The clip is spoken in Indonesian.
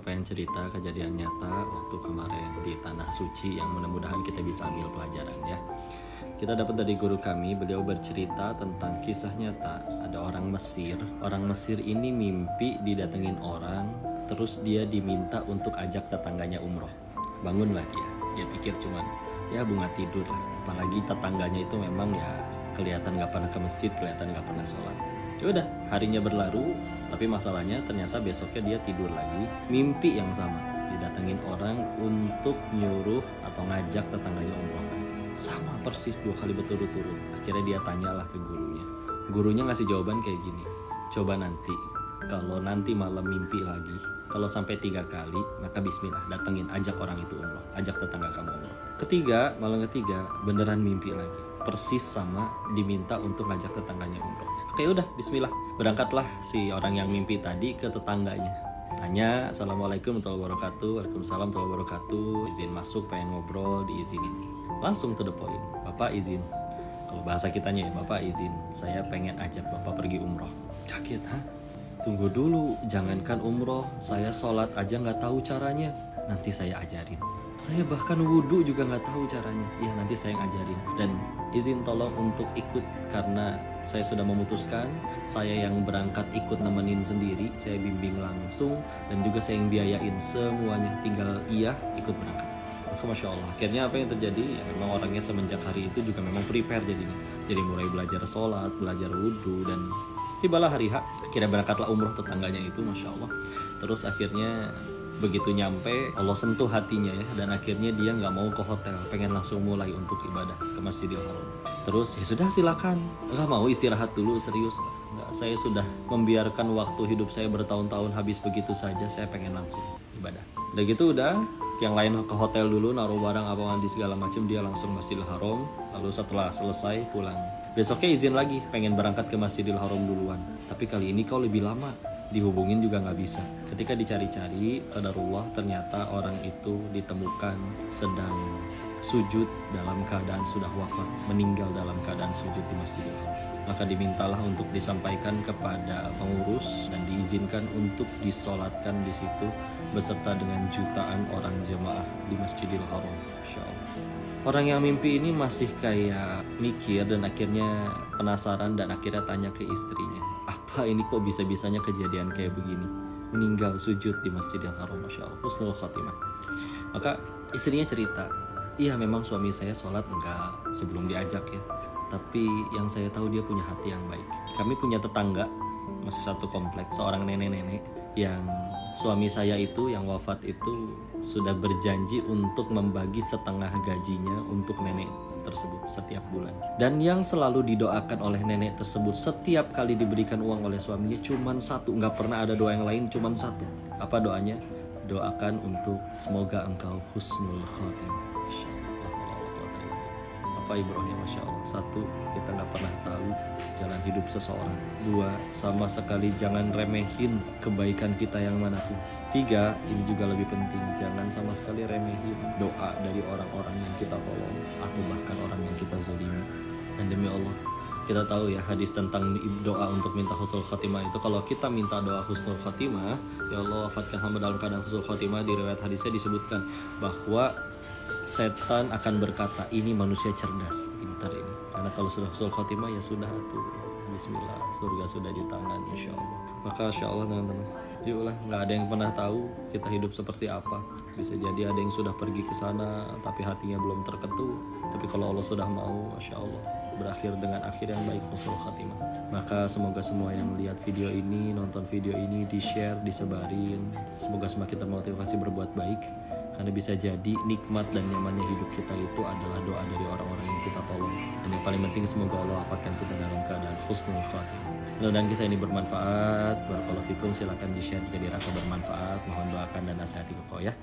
pengen cerita kejadian nyata waktu kemarin di Tanah Suci yang mudah-mudahan kita bisa ambil pelajaran ya. Kita dapat dari guru kami, beliau bercerita tentang kisah nyata. Ada orang Mesir ini mimpi didatengin orang, terus dia diminta untuk ajak tetangganya umroh. Bangunlah dia pikir cuman ya bunga tidur lah. Apalagi tetangganya itu memang ya kelihatan gak pernah ke masjid, kelihatan gak pernah sholat. Ya udah, harinya berlalu, tapi masalahnya ternyata besoknya dia tidur lagi, mimpi yang sama, didatengin orang untuk nyuruh atau ngajak tetangganya umroh lagi. Sama persis 2 kali berturut-turut. Akhirnya dia tanyalah ke gurunya. Gurunya ngasih jawaban kayak gini, coba nanti, kalau nanti malam mimpi lagi, kalau sampai 3 kali, maka bismillah, datengin, ajak orang itu umroh, ajak tetangga kamu umroh. Malam ketiga, beneran mimpi lagi, persis sama, diminta untuk ngajak tetangganya umroh. Oke udah, bismillah, berangkatlah si orang yang mimpi tadi ke tetangganya. Tanya, assalamualaikum warahmatullahi wabarakatuh. Waalaikumsalam warahmatullahi wabarakatuh. Izin masuk, pengen ngobrol, diizinin. Langsung to the point, bapak izin. Kalau bahasa kitanya ya, bapak izin, saya pengen ajak bapak pergi umroh. Kaget, Tunggu dulu, jangankan umroh, saya sholat aja nggak tahu caranya. Nanti saya ajarin. Saya bahkan wudhu juga nggak tahu caranya. Iya, nanti saya yang ajarin. Dan izin tolong untuk ikut karena saya sudah memutuskan. Saya yang berangkat ikut nemenin sendiri. Saya bimbing langsung dan juga saya yang biayain semuanya. Tinggal iya ikut berangkat. Maka Masya Allah, akhirnya apa yang terjadi? Ya, memang orangnya semenjak hari itu juga memang prepare jadinya. Jadi mulai belajar sholat, belajar wudhu, dan tibalah hari H. Akhirnya berangkatlah umroh tetangganya itu, Masya Allah. Terus akhirnya begitu nyampe, Allah sentuh hatinya ya, dan akhirnya dia nggak mau ke hotel, pengen langsung mulai untuk ibadah ke Masjidil Haram. Terus ya sudah silakan, nggak mau istirahat dulu, serius nggak, saya sudah membiarkan waktu hidup saya bertahun-tahun habis begitu saja, saya pengen langsung ibadah. Udah gitu udah, yang lain ke hotel dulu, naruh barang apa mandi segala macam, dia langsung Masjidil Haram. Lalu setelah selesai pulang, besoknya izin lagi, pengen berangkat ke Masjidil Haram duluan, tapi kali ini kau lebih lama. Dihubungin juga nggak bisa. Ketika dicari-cari, qadarullah, ternyata orang itu ditemukan sedang sujud dalam keadaan sudah wafat, meninggal dalam keadaan sujud di Masjidil Haram. Maka dimintalah untuk disampaikan kepada pengurus dan diizinkan untuk disolatkan di situ beserta dengan jutaan orang jemaah di Masjidil Haram. Masya Allah. Orang yang mimpi ini masih kayak mikir dan akhirnya penasaran dan akhirnya tanya ke istrinya, apa ini kok bisa-bisanya kejadian kayak begini? Meninggal sujud di Masjidil Haram, Masya Allah, husnul khatimah. Maka istrinya cerita, iya memang suami saya sholat enggak sebelum diajak ya, tapi yang saya tahu dia punya hati yang baik. Kami punya tetangga, masih satu kompleks, seorang nenek-nenek yang suami saya itu yang wafat itu sudah berjanji untuk membagi setengah gajinya untuk nenek tersebut setiap bulan. Dan yang selalu didoakan oleh nenek tersebut setiap kali diberikan uang oleh suaminya cuman satu, nggak pernah ada doa yang lain, cuman satu. Apa doanya? Doakan untuk semoga engkau husnul khotimah. Apa ibrohnya, Masya Allah. 1, kita gak pernah tahu jalan hidup seseorang. 2, sama sekali jangan remehin kebaikan kita yang manapun. 3, ini juga lebih penting, jangan sama sekali remehin doa dari orang-orang yang kita tolong atau bahkan orang yang kita zalimi. Dan demi Allah, kita tahu ya hadis tentang doa untuk minta husnul khotimah itu, kalau kita minta doa husnul khotimah, ya Allah wafatkan hamba dalam keadaan husnul khotimah, di riwayat hadisnya disebutkan bahwa setan akan berkata, ini manusia cerdas, pintar ini. Karena kalau sudah husnul khotimah ya sudah tuh, bismillah, surga sudah di tangan insya Allah. Maka insya Allah teman-teman, yuklah, nggak ada yang pernah tahu kita hidup seperti apa. Bisa jadi ada yang sudah pergi ke sana tapi hatinya belum terketuk. Tapi kalau Allah sudah mau, masya Allah, berakhir dengan akhir yang baik, husnul khatimah. Maka semoga semua yang lihat video ini, nonton video ini, di-share, disebarin. Semoga semakin termotivasi berbuat baik. Karena bisa jadi nikmat dan nyamannya hidup kita itu adalah doa dari orang-orang yang kita tolong. Dan yang paling penting, semoga Allah wafatkan kita dalam keadaan husnul khatimah. Mudah-mudahan kisah ini bermanfaat. Barakallahu fikum, silakan di-share jika dirasa bermanfaat. Mohon doakan dan nasihati koko ya.